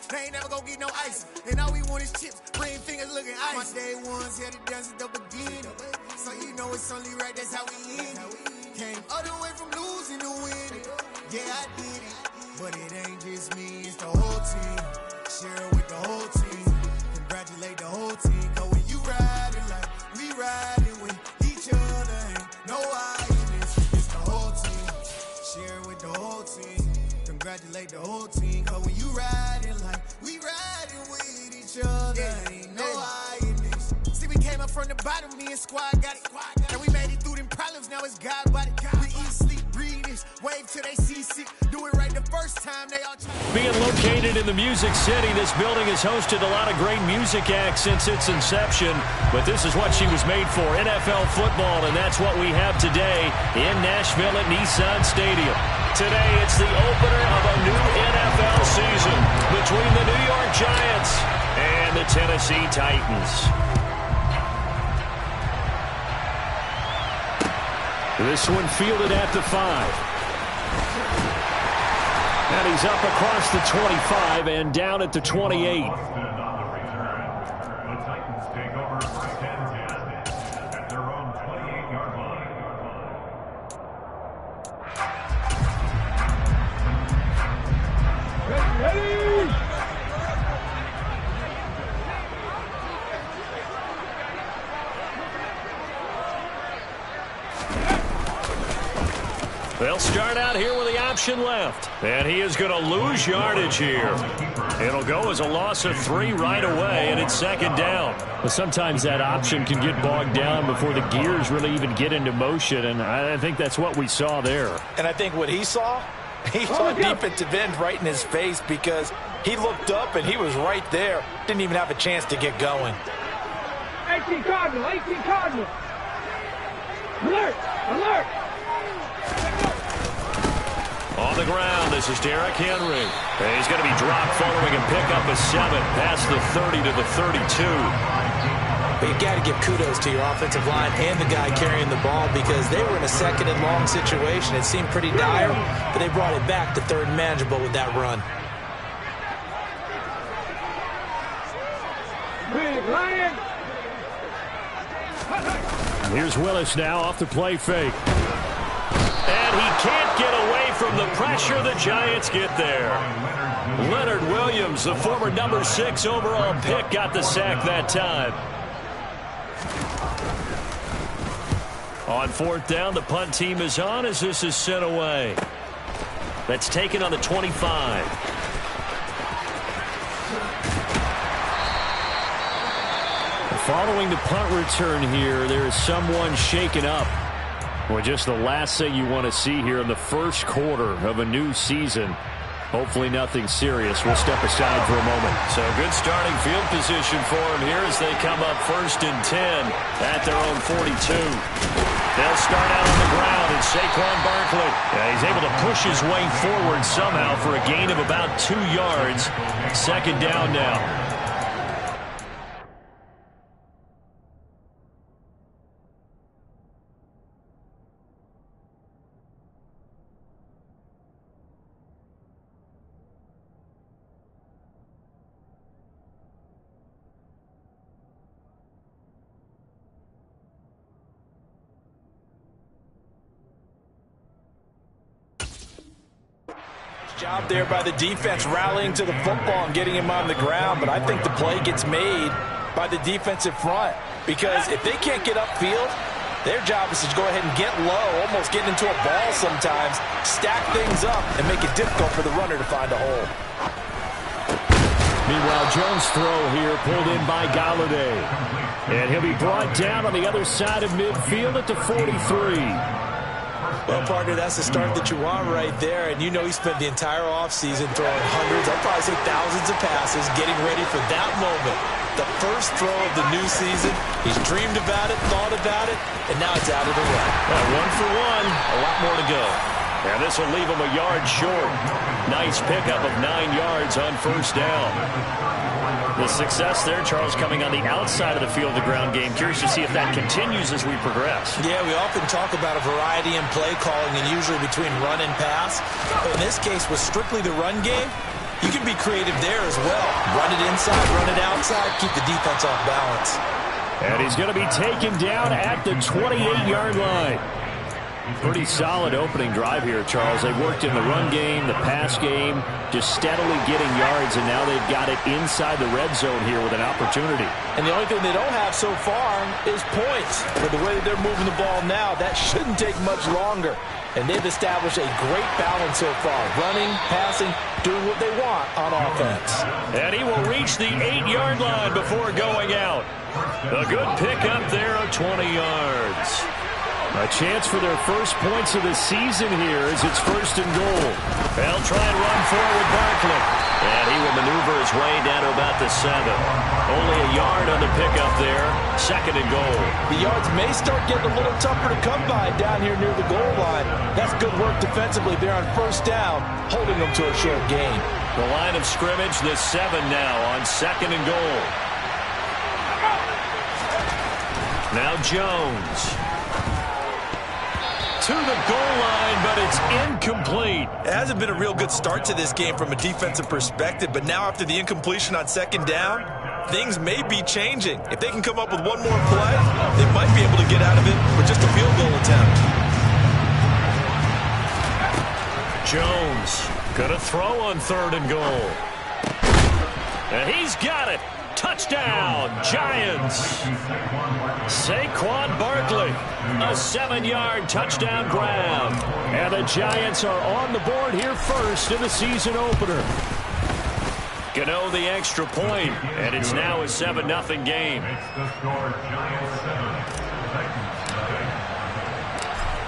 They ain't never gonna get no ice. And all we want is chips, ring fingers looking ice. My day ones here to dance at the beginning. So you know it's only right, that's how we end it. Came all the way from losing to winning. Yeah, I did it. But it ain't just me, it's the whole team. Share with the whole team. Congratulate the whole team. Cause when you riding like we riding with each other, ain't no I in this. It's the whole team. Share with the whole team. Congratulate the whole team. Cause when you riding like we riding with each other, ain't no I in this. See, we came up from the bottom, me and squad got it. And we made it through them problems, now it's God body. We eat, sleep, breathe this, wave till they see sick. Do it right the first time, they all try. Being located in the Music City, this building has hosted a lot of great music acts since its inception. But this is what she was made for, NFL football, and that's what we have today in Nashville at Nissan Stadium. Today, it's the opener of a new NFL season between the New York Giants and the Tennessee Titans. This one fielded at the 5. And he's up across the 25 and down at the 28. They'll start out here with the option left. And he is going to lose yardage here. It'll go as a loss of 3 right away, and it's second down. Well, sometimes that option can get bogged down before the gears really even get into motion, and I think that's what we saw there. And I think what he saw a defensive end right in his face because he looked up and he was right there. Didn't even have a chance to get going. 18 Cardinal, 18 Cardinal. Alert, alert. On the ground, this is Derrick Henry. He's going to be dropped following a pickup of 7 past the 30 to the 32. But you got to give kudos to your offensive line and the guy carrying the ball because they were in a second and long situation. It seemed pretty dire, but they brought it back to third and manageable with that run. Here's Willis now off the play fake. And he can't get away from the pressure. The Giants get there. Leonard Williams, the former number 6 overall pick, got the sack that time. On 4th down, the punt team is on as this is sent away. That's taken on the 25. Following the punt return here, there is someone shaken up. Well, just the last thing you want to see here in the first quarter of a new season. Hopefully nothing serious. We'll step aside for a moment. So good starting field position for him here as they come up 1st and 10 at their own 42. They'll start out on the ground, and Saquon Barkley. He's able to push his way forward somehow for a gain of about 2 yards. Second down now. Job there by the defense rallying to the football and getting him on the ground, but I think the play gets made by the defensive front because if they can't get upfield, their job is to go ahead and get low, almost get into a ball sometimes, stack things up, and make it difficult for the runner to find a hole. Meanwhile, Jones' throw here pulled in by Galladay. And he'll be brought down on the other side of midfield at the 43. Well, partner, that's the start that you want right there. And you know he spent the entire offseason throwing hundreds, I'd probably say thousands of passes, getting ready for that moment. The first throw of the new season. He's dreamed about it, thought about it, and now it's out of the way. Well, 1 for 1, a lot more to go. And this will leave him a yard short. Nice pickup of 9 yards on 1st down. The success there, Charles, coming on the outside of the field, the ground game. Curious to see if that continues as we progress. Yeah, we often talk about a variety in play calling and usually between run and pass. But in this case, with strictly the run game, You can be creative there as well. Run it inside, run it outside, keep the defense off balance. And he's going to be taken down at the 28-yard line. Pretty solid opening drive here, Charles. They worked in the run game, the pass game, just steadily getting yards, and now they've got it inside the red zone here with an opportunity. And the only thing they don't have so far is points. With the way that they're moving the ball now, that shouldn't take much longer. And they've established a great balance so far. Running, passing, doing what they want on offense. And he will reach the 8-yard line before going out. A good pickup there of 20 yards. A chance for their first points of the season here as it's 1st and goal. They'll try and run forward Barkley. And he will maneuver his way down to about the 7. Only a yard on the pickup there. 2nd and goal. The yards may start getting a little tougher to come by down here near the goal line. That's good work defensively there on 1st down, holding them to a short gain. The line of scrimmage, the 7 now on 2nd and goal. Now Jones. To the goal line, but it's incomplete. It hasn't been a real good start to this game from a defensive perspective, but now after the incompletion on 2nd down, things may be changing. If they can come up with one more play, they might be able to get out of it with just a field goal attempt. Jones gonna throw on 3rd and goal. And he's got it. Touchdown, Giants. Saquon Barkley, a 7-yard touchdown grab. And the Giants are on the board here first in the season opener. Gano the extra point, and it's now a 7-0 game.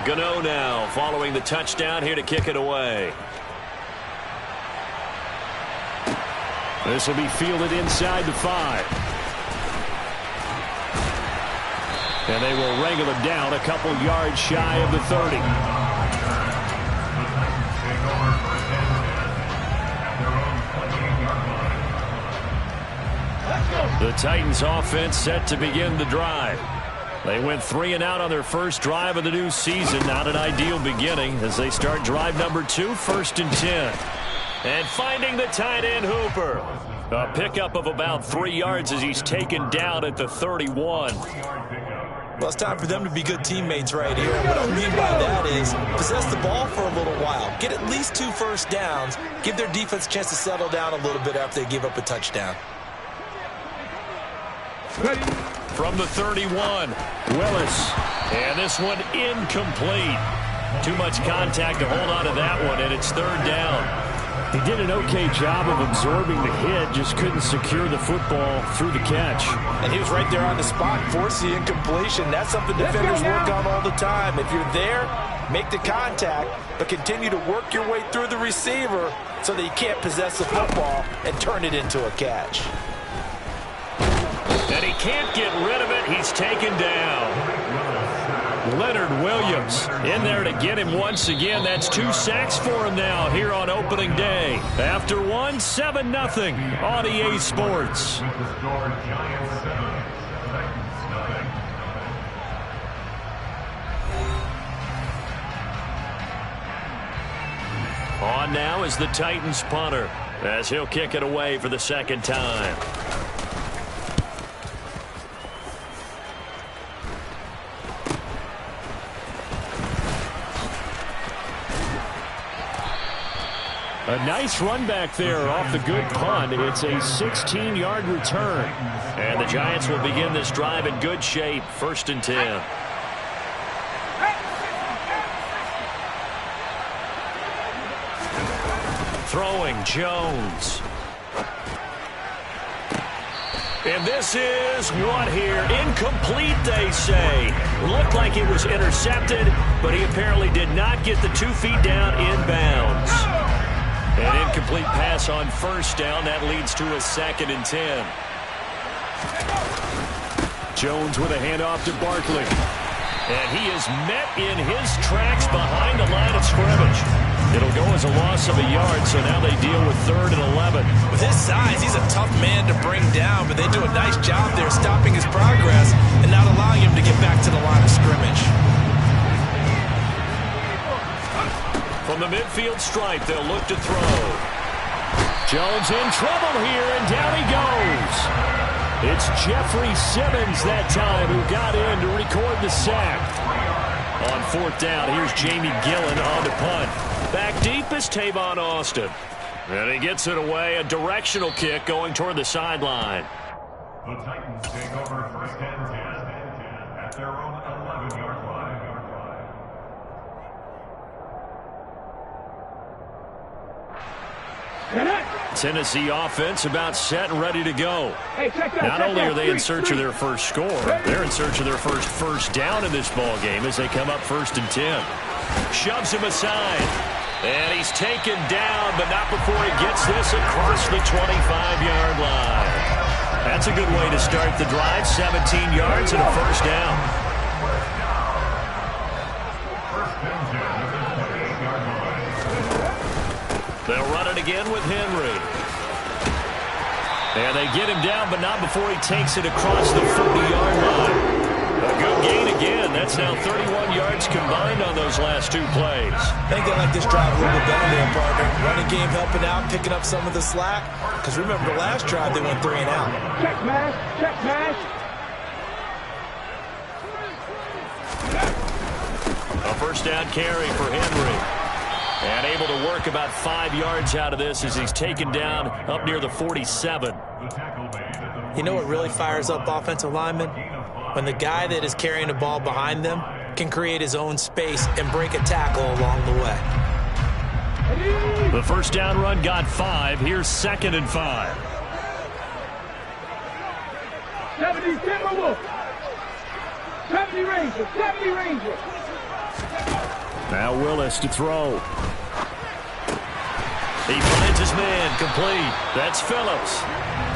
Gano now following the touchdown here to kick it away. This will be fielded inside the 5. And they will wrangle him down a couple yards shy of the 30. The Titans offense set to begin the drive. They went 3 and out on their first drive of the new season. Not an ideal beginning as they start drive number 2, 1st and 10. And finding the tight end Hooper. A pickup of about 3 yards as he's taken down at the 31. Well, it's time for them to be good teammates right here. What I mean by that is possess the ball for a little while. Get at least 2 first downs. Give their defense a chance to settle down a little bit after they give up a touchdown. From the 31, Willis. And this one incomplete. Too much contact to hold on to that one, and it's 3rd down. He did an okay job of absorbing the hit, just couldn't secure the football through the catch. And he was right there on the spot, force the incompletion. That's something defenders work on all the time. If you're there, make the contact, but continue to work your way through the receiver so that you can't possess the football and turn it into a catch. And he can't get rid of it. He's taken down. Leonard Williams in there to get him once again. That's 2 sacks for him now here on opening day. After 1, 7-0 on EA Sports. On now is the Titans punter as he'll kick it away for the 2nd time. A nice run back there off the good punt. It's a 16-yard return. And the Giants will begin this drive in good shape. 1st and 10. Throwing Jones. And this is what here? Incomplete, they say. Looked like it was intercepted, but he apparently did not get the 2 feet down inbounds. An incomplete pass on 1st down. That leads to a 2nd and 10. Jones with a handoff to Barkley. And he is met in his tracks behind the line of scrimmage. It'll go as a loss of a yard, so now they deal with 3rd and 11. With his size, he's a tough man to bring down, but they do a nice job there stopping his progress and not allowing him to get back to the line of scrimmage. From the midfield stripe, they'll look to throw. Jones in trouble here, and down he goes. It's Jeffrey Simmons that time who got in to record the sack. On fourth down, here's Jamie Gillen on the punt. Back deep is Tavon Austin. And he gets it away, a directional kick going toward the sideline. The Titans take over first and 10 at their own 11-yard line. Tennessee offense about set and ready to go. Hey, check that, Not only are they in search of their first score, they're in search of their first down in this ball game as they come up 1st and 10. Shoves him aside. And he's taken down, but not before he gets this across the 25-yard line. That's a good way to start the drive. 17 yards and a first down. They'll run it again with Henry. And they get him down, but not before he takes it across the 40-yard line. A good gain again. That's now 31 yards combined on those last 2 plays. I think they like this drive a little bit better there, partner. Running game helping out, picking up some of the slack. Because remember, the last drive they went 3 and out. Check mash, check mash. A first down carry for Henry. And able to work about 5 yards out of this as he's taken down up near the 47. You know what really fires up offensive linemen? When the guy that is carrying the ball behind them can create his own space and break a tackle along the way. The first down run got 5. Here's 2nd and 5. 70 Timberwolf. 70 Rangers. 70 Rangers. Now Willis to throw. He finds his man complete. That's Phillips.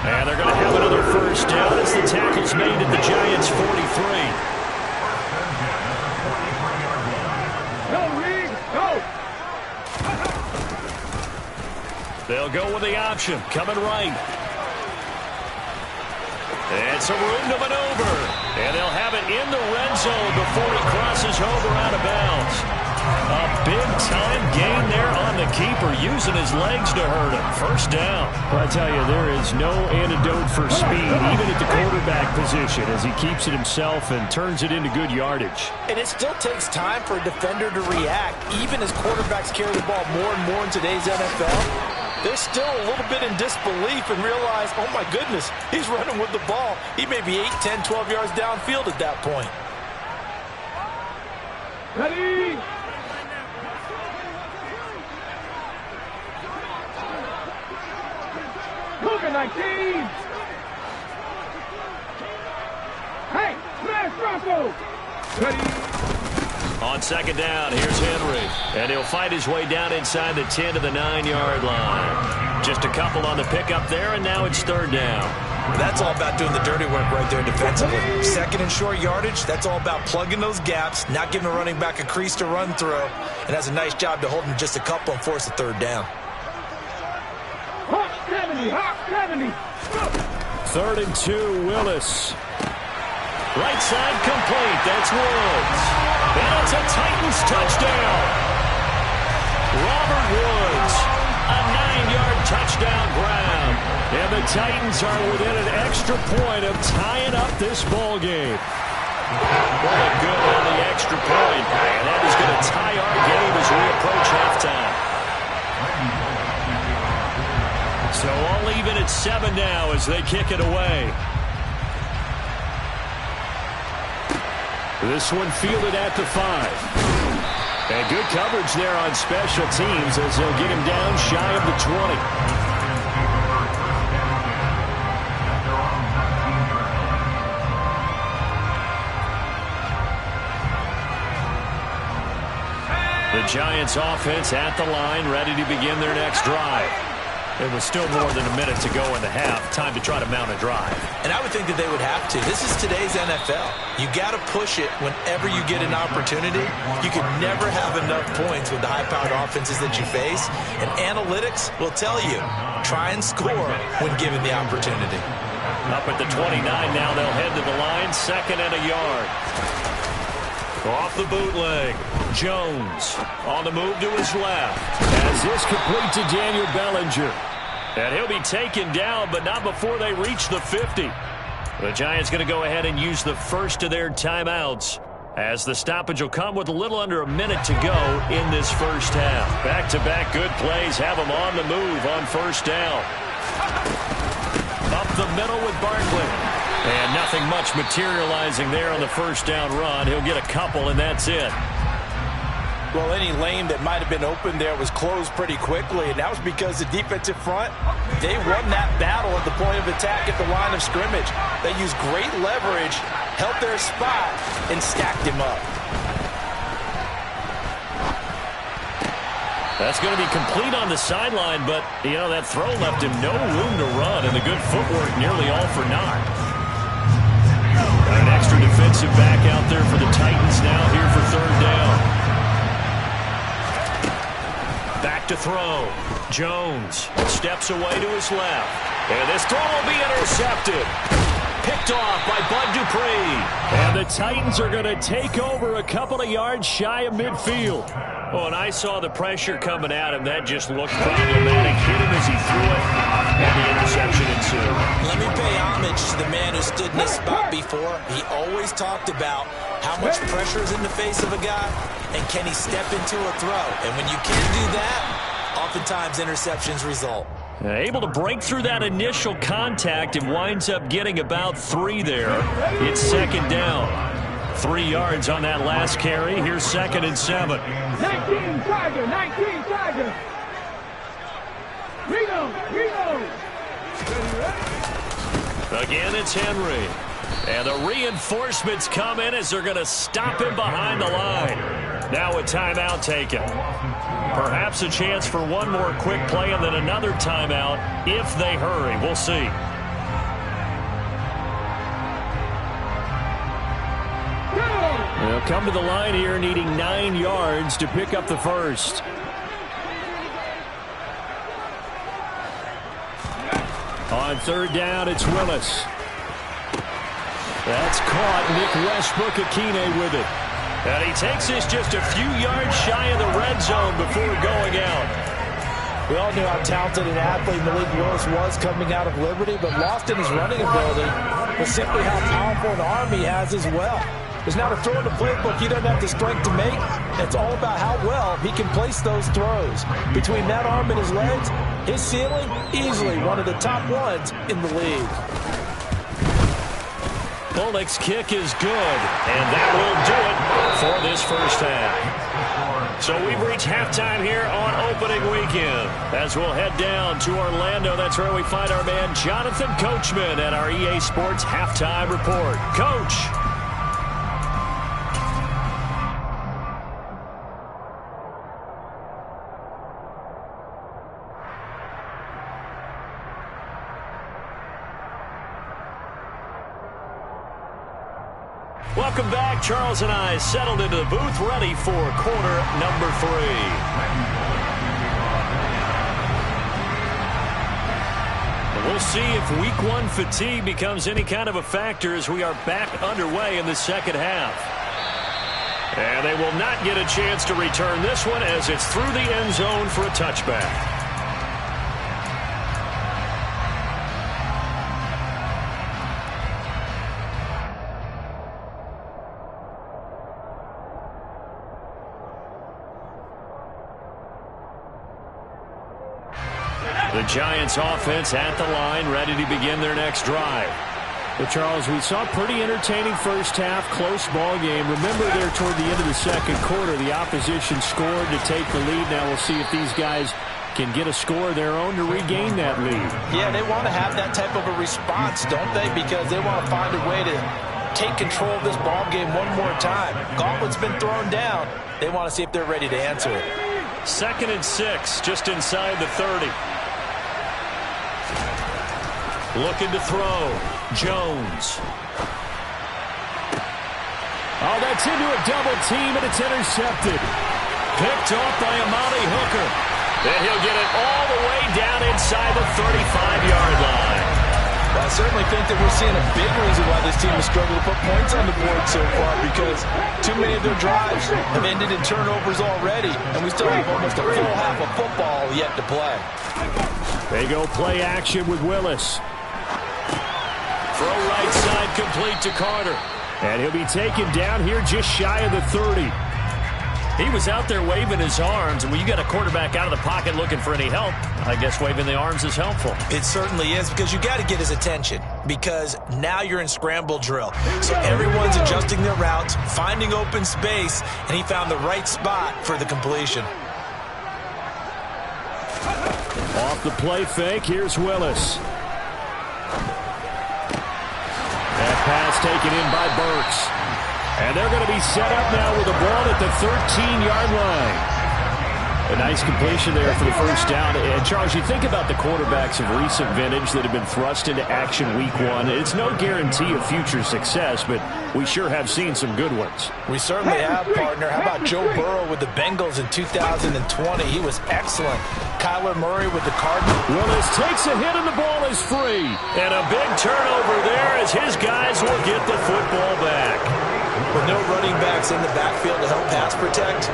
And they're going to have another first down as the tackle's made at the Giants' 43. Go, Reed, go. They'll go with the option. Coming right. And some room to maneuver. And they'll have it in the red zone before he crosses over out of bounds. A big-time gain there on the keeper, using his legs to hurt him. First down. Well, I tell you, there is no antidote for speed, even at the quarterback position, as he keeps it himself and turns it into good yardage. And it still takes time for a defender to react, even as quarterbacks carry the ball more and more in today's NFL. They're still a little bit in disbelief and realize, oh my goodness, he's running with the ball. He may be 8, 10, 12 yards downfield at that point. Ready. Cougar 19. Hey, smash Bronco. Ready. On 2nd down, here's Henry. And he'll fight his way down inside the 10 to the 9-yard line. Just a couple on the pickup there, and now it's 3rd down. That's all about doing the dirty work right there defensively. 2nd and short yardage, that's all about plugging those gaps, not giving a running back a crease to run through, and has a nice job to hold him just a couple and force a 3rd down. Hawk 70, Hawk 70. 3rd and 2, Willis. Right side complete. That's Woods. And it's a Titans touchdown. Robert Woods, a 9-yard touchdown grab. And the Titans are within an extra point of tying up this ball game. What a good on the extra point. And that is going to tie our game as we approach halftime. So all even at 7 now as they kick it away. This one fielded at the 5. And good coverage there on special teams as they'll get him down shy of the 20. The Giants offense at the line, ready to begin their next drive. It was still more than a minute to go in the half. Time to try to mount a drive. And I would think that they would have to. This is today's NFL. You got to push it whenever you get an opportunity. You can never have enough points with the high-powered offenses that you face. And analytics will tell you, try and score when given the opportunity. Up at the 29 now, they'll head to the line. 2nd and a yard. Off the bootleg. Jones on the move to his left. As this complete to Daniel Bellinger. And he'll be taken down, but not before they reach the 50. The Giants going to go ahead and use the first of their timeouts, as the stoppage will come with a little under a minute to go in this first half. Back-to-back good plays have them on the move on first down. Up the middle with Barkley. And nothing much materializing there on the first down run. He'll get a couple, and that's it. Well, any lane that might have been open there was closed pretty quickly, and that was because the defensive front, they won that battle at the point of attack at the line of scrimmage. They used great leverage, held their spot, and stacked him up. That's going to be complete on the sideline, but, you know, that throw left him no room to run, and the good footwork nearly all for naught. An extra defensive back out there for the Titans now here for third down. Back to throw. Jones steps away to his left. And this throw will be intercepted. Picked off by Bud Dupree. And the Titans are going to take over a couple of yards shy of midfield. Oh, and I saw the pressure coming at him. That just looked problematic. Hit him as he threw it, and the interception ensued. Let me pay homage to the man who stood in this spot before. He always talked about how much pressure is in the face of a guy, and can he step into a throw. And when you can't do that, oftentimes interceptions result. Able to break through that initial contact and winds up getting about 3 there. It's second down. 3 yards on that last carry. Here's 2nd and 7. 19 Tiger, 19 Tiger. Reno. Again, it's Henry. And the reinforcements come in as they're going to stop him behind the line. Now a timeout taken. Perhaps a chance for one more quick play and then another timeout if they hurry. We'll see. They'll come to the line here needing 9 yards to pick up the first. On third down, it's Willis. That's caught. Nick Westbrook-Akine with it. And he takes this just a few yards shy of the red zone before going out. We all knew how talented an athlete Malik Willis was coming out of Liberty, but lost in his running ability was simply how powerful an arm he has as well. There's not a throw in the playbook he doesn't have the strength to make. It's all about how well he can place those throws. Between that arm and his legs, his ceiling, easily one of the top ones in the league. Polnick's kick is good, and that will do it for this first half. So we've reached halftime here on opening weekend. As we'll head down to Orlando, that's where we find our man Jonathan Coachman at our EA Sports Halftime Report. Coach. Welcome back. Charles and I settled into the booth, ready for quarter number 3. We'll see if week 1 fatigue becomes any kind of a factor as we are back underway in the second half. And they will not get a chance to return this one as it's through the end zone for a touchback. The Giants offense at the line, ready to begin their next drive. Well, Charles, we saw a pretty entertaining first half, close ball game. Remember there toward the end of the second quarter, the opposition scored to take the lead. Now we'll see if these guys can get a score of their own to regain that lead. Yeah, they want to have that type of a response, don't they? Because they want to find a way to take control of this ball game one more time. Gauntlet's been thrown down. They want to see if they're ready to answer it. 2nd and 6, just inside the 30. Looking to throw. Jones. Oh, that's into a double team, and it's intercepted. Picked off by Amani Hooker. And he'll get it all the way down inside the 35-yard line. Well, I certainly think that we're seeing a big reason why this team has struggled to put points on the board so far, because too many of their drives have ended in turnovers already, and we still have almost a full half of football yet to play. They go play action with Willis. Throw right side complete to Carter. And he'll be taken down here just shy of the 30. He was out there waving his arms, and when you got a quarterback out of the pocket looking for any help, I guess waving the arms is helpful. It certainly is, because you got to get his attention, because now you're in scramble drill. So everyone's adjusting their routes, finding open space, and he found the right spot for the completion. Off the play fake, here's Willis. That pass taken in by Burks. And they're going to be set up now with the ball at the 13-yard line. A nice completion there for the first down. And, Charles, you think about the quarterbacks of recent vintage that have been thrust into action week one. It's no guarantee of future success, but we sure have seen some good ones. We certainly have, partner. How about Joe Burrow with the Bengals in 2020? He was excellent. Kyler Murray with the Cardinals. Willis takes a hit and the ball is free. And a big turnover there as his guys will get the football back. With no running backs in the backfield to help pass protect,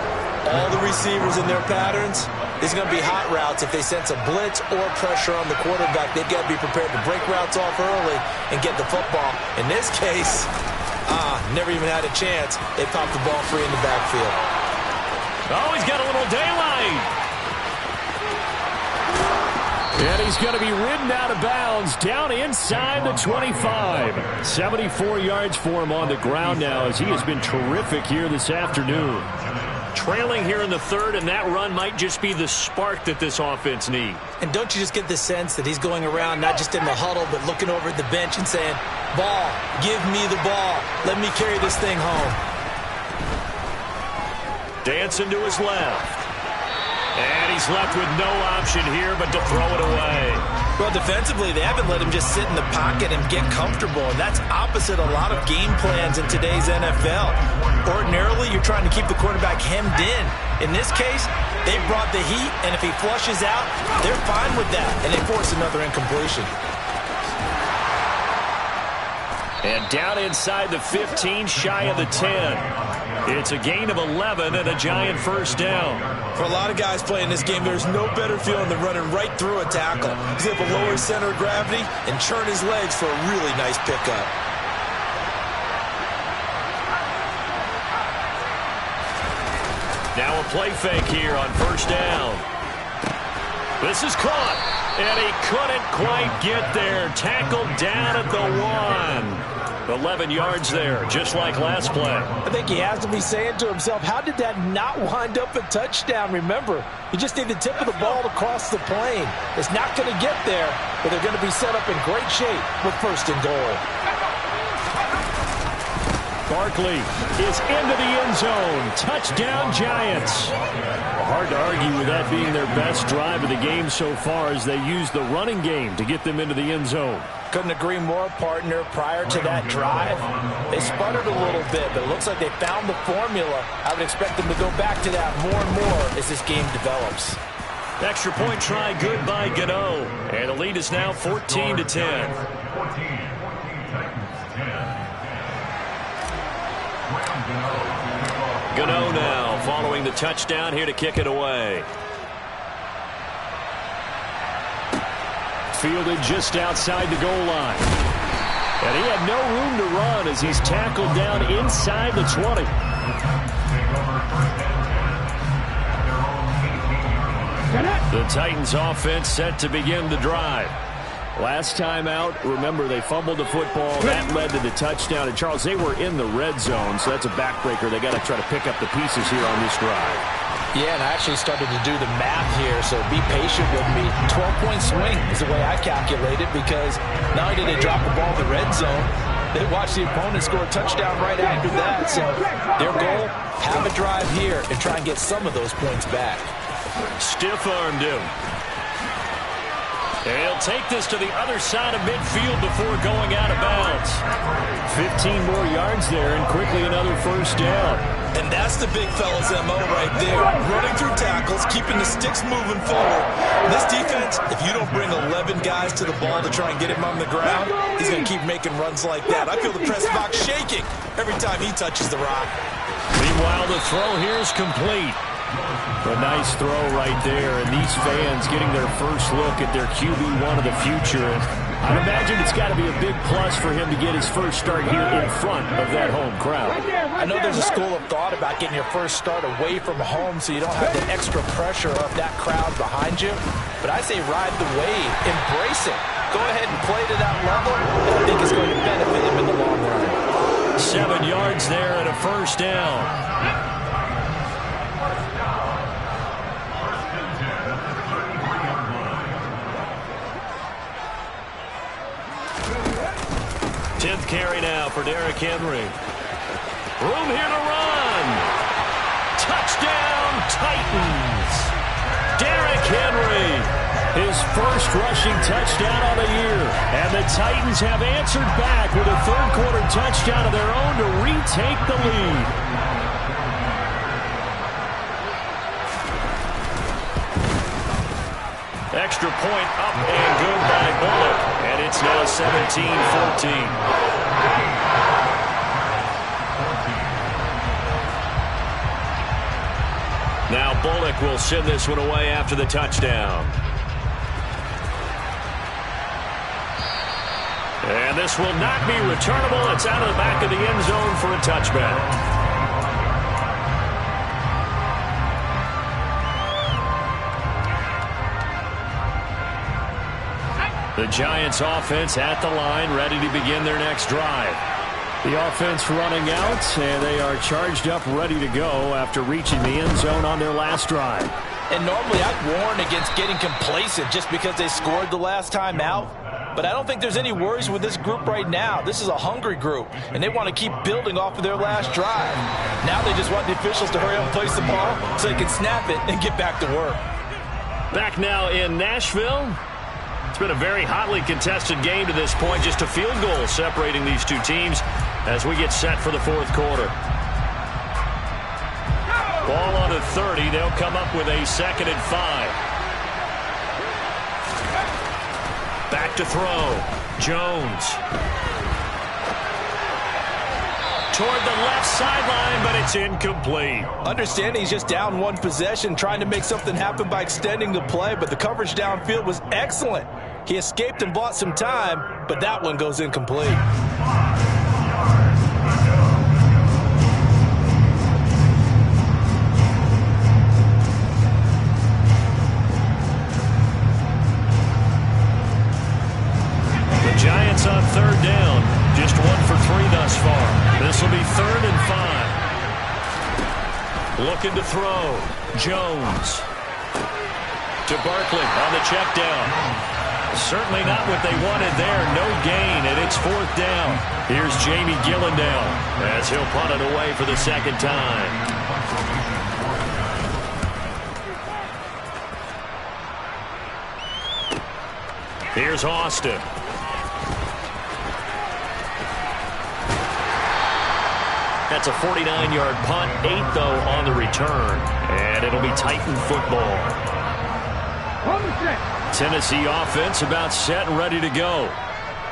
all the receivers in their patterns, it's going to be hot routes. If they sense a blitz or pressure on the quarterback, they've got to be prepared to break routes off early and get the football. In this case, never even had a chance. They popped the ball free in the backfield. Oh, he's got a little daylight. And he's going to be ridden out of bounds down inside the 25. 74 yards for him on the ground now as he has been terrific here this afternoon. Trailing here in the third, and that run might just be the spark that this offense needs. And don't you just get the sense that he's going around not just in the huddle but looking over at the bench and saying, ball, give me the ball. Let me carry this thing home. Dancing to his left. And he's left with no option here but to throw it away. Well, defensively, they haven't let him just sit in the pocket and get comfortable, and that's opposite a lot of game plans in today's NFL. Ordinarily, you're trying to keep the quarterback hemmed in. In this case, they brought the heat, and if he flushes out, they're fine with that, and they force another incompletion. And down inside the 15, shy of the 10. It's a gain of 11 and a giant first down. For a lot of guys playing this game, there's no better feeling than running right through a tackle. He's able to lower his center of gravity and churn his legs for a really nice pickup. Now a play fake here on first down. This is caught, and he couldn't quite get there. Tackled down at the 1. 11 yards there, just like last play. I think he has to be saying to himself, how did that not wind up a touchdown? Remember, you just need the tip of the ball to cross the plane. It's not going to get there, but they're going to be set up in great shape with first and goal. Barkley is into the end zone. Touchdown, Giants. Hard to argue with that being their best drive of the game so far as they use the running game to get them into the end zone. Couldn't agree more, partner. Prior to that drive, they sputtered a little bit, but it looks like they found the formula. I would expect them to go back to that more and more as this game develops. Extra point try good by Gano. And the lead is now 14-10. Gano now following the touchdown here to kick it away. Fielded just outside the goal line. And he had no room to run as he's tackled down inside the 20. The Titans offense set to begin the drive. Last time out, remember, they fumbled the football. That led to the touchdown. And, Charles, they were in the red zone, so that's a backbreaker. They got to try to pick up the pieces here on this drive. Yeah, and I actually started to do the math here, so be patient with me. 12-point swing is the way I calculate it, because not only did they drop the ball in the red zone, they watched the opponent score a touchdown right after that. So their goal, have a drive here and try and get some of those points back. Stiff-armed him. And he'll take this to the other side of midfield before going out of bounds. 15 more yards there and quickly another first down. And that's the big fella's MO right there. Running through tackles, keeping the sticks moving forward. This defense, if you don't bring 11 guys to the ball to try and get him on the ground, he's going to keep making runs like that. I feel the press box shaking every time he touches the rock. Meanwhile, the throw here is complete. A nice throw right there, and these fans getting their first look at their QB1 of the future. And I'd imagine it's got to be a big plus for him to get his first start here in front of that home crowd. I know there's a school of thought about getting your first start away from home so you don't have the extra pressure of that crowd behind you. But I say ride the wave, embrace it. Go ahead and play to that level, and I think it's going to benefit him in the long run. 7 yards there and a first down. Carry now for Derrick Henry. Room here to run. Touchdown, Titans. Derrick Henry, his first rushing touchdown of the year. And the Titans have answered back with a third-quarter touchdown of their own to retake the lead. Extra point up and good by Bullock. And it's now 17-14. Now Bullock will send this one away after the touchdown. And this will not be returnable. It's out of the back of the end zone for a touchback. The Giants offense at the line, ready to begin their next drive. The offense running out, and they are charged up, ready to go after reaching the end zone on their last drive. And normally I'd warn against getting complacent just because they scored the last time out. But I don't think there's any worries with this group right now. This is a hungry group, and they want to keep building off of their last drive. Now they just want the officials to hurry up and place the ball so they can snap it and get back to work. Back now in Nashville. It's been a very hotly contested game to this point. Just a field goal separating these two teams as we get set for the fourth quarter. Ball on the 30. They'll come up with a 2nd and 5. Back to throw. Jones. Toward the left sideline, but it's incomplete. Understanding he's just down one possession, trying to make something happen by extending the play, but the coverage downfield was excellent. He escaped and bought some time, but that one goes incomplete. The Giants on 3rd down. Just 1 for 3 thus far. This will be 3rd and 5. Looking to throw. Jones. To Barkley on the check down. Certainly not what they wanted there. No gain, and it's 4th down. Here's Jamie Gillendow as he'll punt it away for the 2nd time. Here's Austin. That's a 49-yard punt, 8 though on the return, and it'll be Titan football. Tennessee offense about set and ready to go.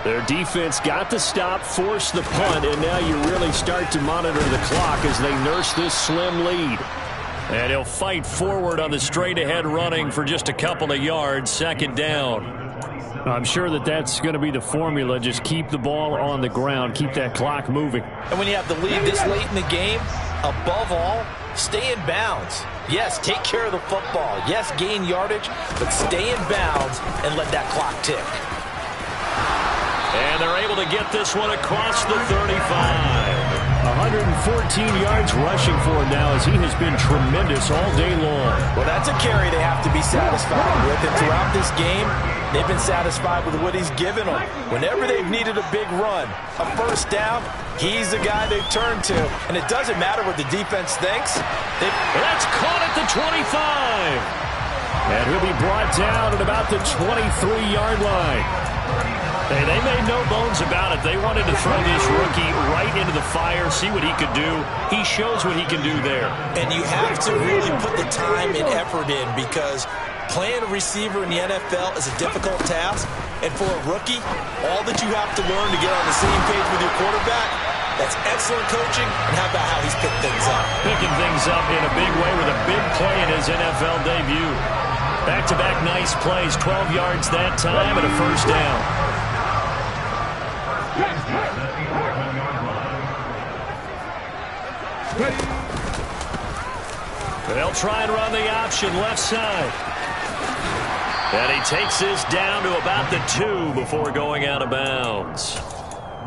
Their defense got the stop, forced the punt, and now you really start to monitor the clock as they nurse this slim lead. And he'll fight forward on the straight-ahead running for just a couple of yards, 2nd down. I'm sure that that's going to be the formula. Just keep the ball on the ground. Keep that clock moving. And when you have the lead this late in the game, above all, stay in bounds. Yes, take care of the football. Yes, gain yardage, but stay in bounds and let that clock tick. And they're able to get this one across the 35. 114 yards rushing for him now as he has been tremendous all day long. Well, that's a carry they have to be satisfied with. And throughout this game, they've been satisfied with what he's given them. Whenever they've needed a big run, a first down, he's the guy they've turned to. And it doesn't matter what the defense thinks. That's caught at the 25. And he'll be brought down at about the 23-yard line. Hey, they made no bones about it. They wanted to throw this rookie right into the fire, see what he could do. He shows what he can do there. And you have to really put the time and effort in because playing a receiver in the NFL is a difficult task. And for a rookie, all that you have to learn to get on the same page with your quarterback That's excellent coaching, and how about how he's picked things up? Picking things up in a big way with a big play in his NFL debut. Back-to-back nice plays, 12 yards that time and a first down. They'll try and run the option left side. And he takes this down to about the 2 before going out of bounds.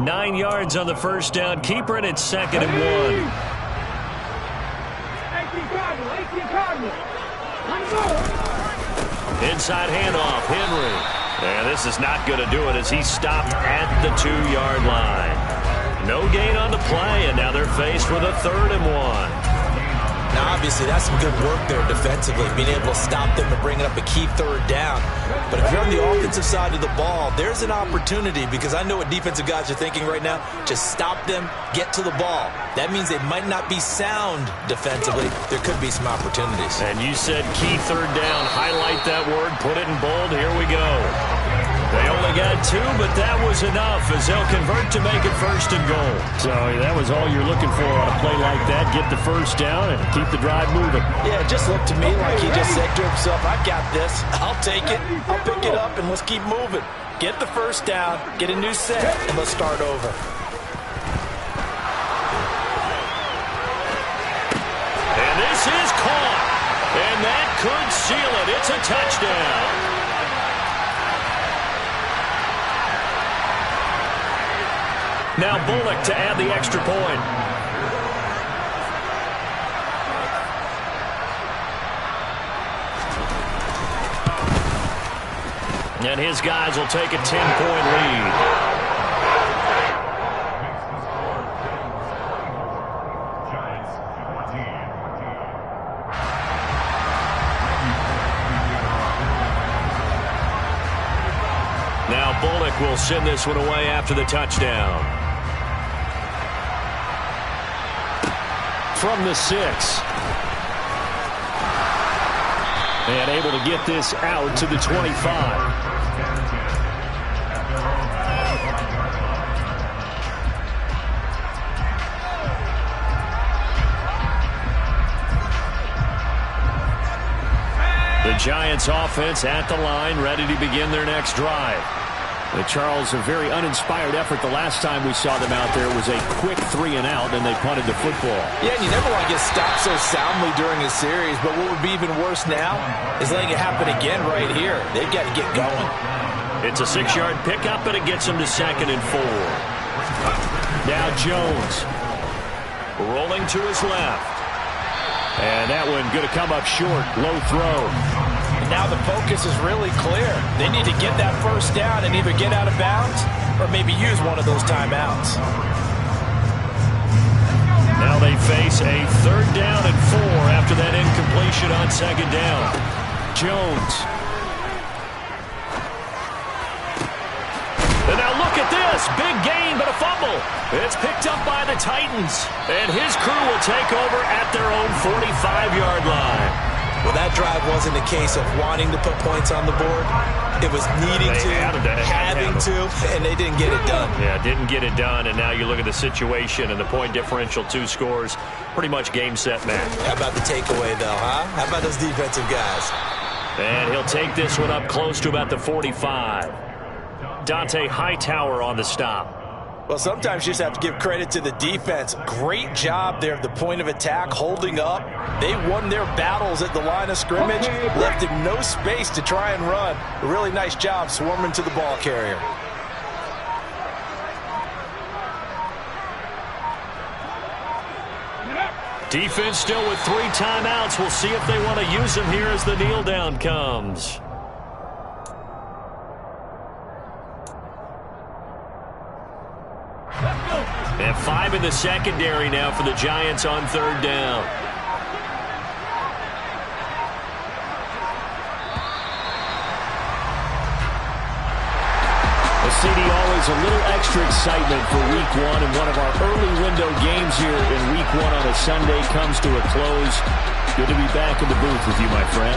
9 yards on the first down. Keeper, and it's 2nd and 1. 18 Cardinal. Inside handoff, Henry. And this is not going to do it as he's stopped at the 2-yard line. No gain on the play, and now they're faced with a 3rd and 1. Now, obviously, that's some good work there defensively, being able to stop them and bringing up a key 3rd down. But if you're on the offensive side of the ball, there's an opportunity, because I know what defensive guys are thinking right now. Just stop them, get to the ball. That means they might not be sound defensively. There could be some opportunities. And you said key 3rd down. Highlight that word, put it in bold. Here we go. They only got 2, but that was enough as they'll convert to make it 1st and goal. So that was all you're looking for on a play like that. Get the first down and keep the drive moving. Yeah, it just looked to me like he just said to himself, I got this. I'll take it. I'll pick it up, and let's keep moving. Get the first down, get a new set, and let's start over. And this is caught. And that could seal it. It's a touchdown. Now Bullock to add the extra point. And his guys will take a 10-point lead. Giants 14. Now Bullock will send this one away after the touchdown. From the 6. And able to get this out to the 25. The Giants offense at the line, ready to begin their next drive. Charles, a very uninspired effort. The last time we saw them out there was a quick 3-and-out, and they punted the football. Yeah, and you never want to get stopped so soundly during a series, but what would be even worse now is letting it happen again right here. They've got to get going. It's a 6-yard pickup, and it gets them to 2nd and 4. Now Jones rolling to his left. And that one going to come up short. Low throw. Now the focus is really clear. They need to get that first down and either get out of bounds or maybe use one of those timeouts. Now they face a 3rd down and 4 after that incompletion on 2nd down. Jones. And now look at this. Big gain, but a fumble. It's picked up by the Titans. And his crew will take over at their own 45-yard line. Well, that drive wasn't a case of wanting to put points on the board. It was needing to, having to, and they didn't get it done. Yeah, didn't get it done, and now you look at the situation and the point differential, 2 scores, pretty much game, set, match. How about the takeaway, though, huh? How about those defensive guys? And he'll take this one up close to about the 45. Dante Hightower on the stop. Well, sometimes you just have to give credit to the defense. Great job there at the point of attack, holding up. They won their battles at the line of scrimmage, left him no space to try and run. A really nice job swarming to the ball carrier. Defense still with 3 timeouts. We'll see if they want to use them here as the kneel down comes. And 5 in the secondary now for the Giants on 3rd down. The CD always a little extra excitement for Week 1, and one of our early window games here in Week 1 on a Sunday comes to a close. Good to be back in the booth with you, my friend.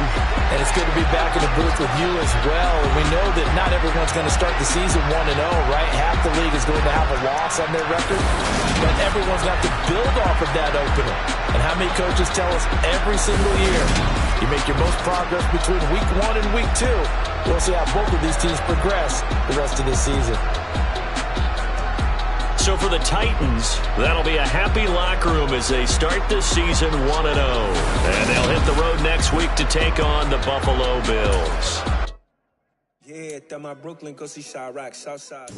And it's good to be back in the booth with you as well. And we know that not everyone's going to start the season 1-0, right? Half the league is going to have a loss on their record. But everyone's got to build off of that opener. And how many coaches tell us every single year, you make your most progress between Week 1 and Week 2. We'll see how both of these teams progress the rest of this season. So for the Titans, that'll be a happy locker room as they start this season 1-0. And they'll hit the road next week to take on the Buffalo Bills. Yeah, my Brooklyn, go see Chirac, Southside.